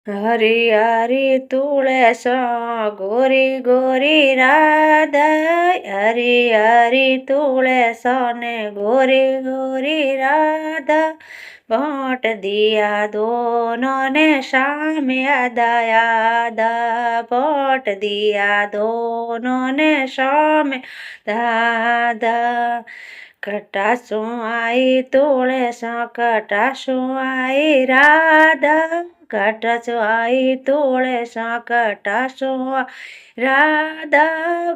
हरी हरी तुळस गोरी गोरी राधा हरी हरी तुळस ने गोरी गोरी राधा भोट दिया दोनों ने शाम आधा आधा भोट दिया दोनों ने शाम दादा कटासू आई तुळस कटासू आई राधा कटासू आई तुळस कटासू राधा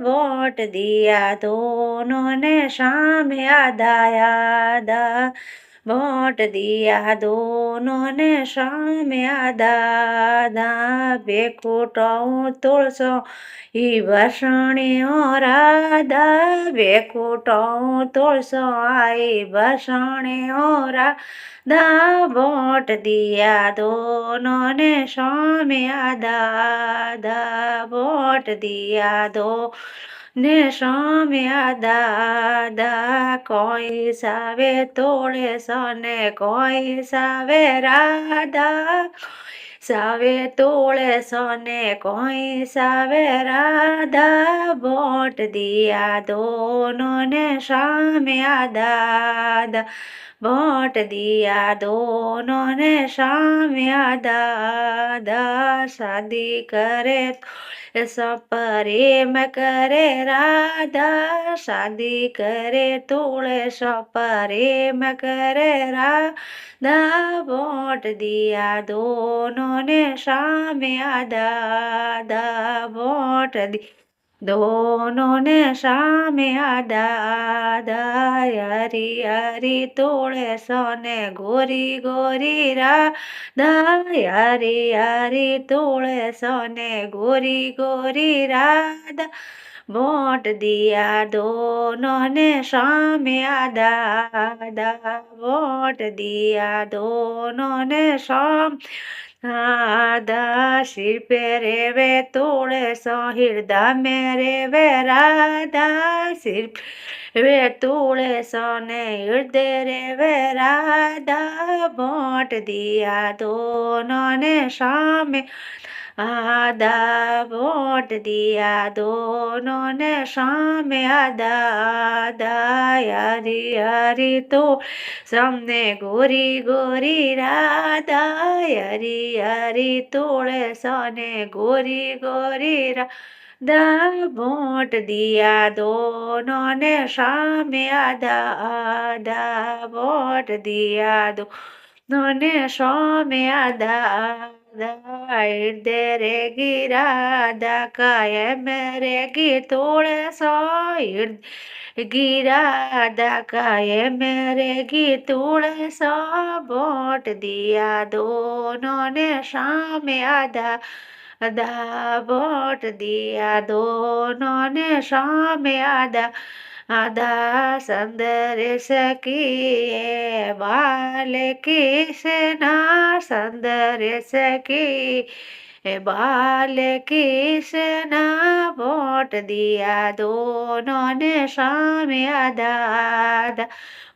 वोट दिया दोनों ने शाम आधा आधा वोट दिया दोनों ने शाम आधा आधा बेकुटो तुळसो ही बसणी राधा बेकुटो तुळसो आई बसणी राधा वोट दिया दोनों ने शाम आधा आधा वोट दिया दो ने शाम आधा आधा कोई सावे तोड़े सोने कोई सावे राधा सावे तोड़े सोने कोई सावे राधा वोट दिया दोनों ने शाम आधा आधा वोट दिया दोनों ने शाम आधा आधा शादी करे सब प्रेम करे राधा शादी करे तुळस प्रेम करे राधा वोट दिया दोनों ने शाम आधा आधा वोट दी दोनों ने शाम आधा आधा हरी हरी तुळस ने गोरी गोरी राधा हरी हरी तुळस ने गोरी गोरी राधा वोट दिया दोनों ने शाम आधा आधा वोट दिया दोनों ने शाम आधा सिर पे रेवे तुळस हृदय में रेवे राधा सिर वे तुळस ने हृदय रेवे राधा वोट दिया दोनों ने शाम आधा वोट दिया दोनों ने शाम आधा आधा हरी हरी तो सामने गोरी गोरी राधा हरी हरी तुळस ने गोरी गोरी राधा वोट दिया दोनों ने शाम आधा आधा वोट दिया दोनों ने शाम आधा आधा हृदय रे गिराधा कायम रे गी तुळस हृदय गिराधा कायम रे गी तुळस वोट दिया दोनों ने शाम आधा आधा वोट दिया दोनों ने शाम आधा आधा संदर सखी बाल कृष्णा संदर सखी बाल कृष्णा वोट दिया दोनों ने शाम आधा आधा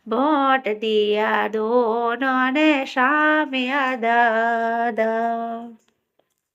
वोट दिया दोनों ने शाम आधा आधा।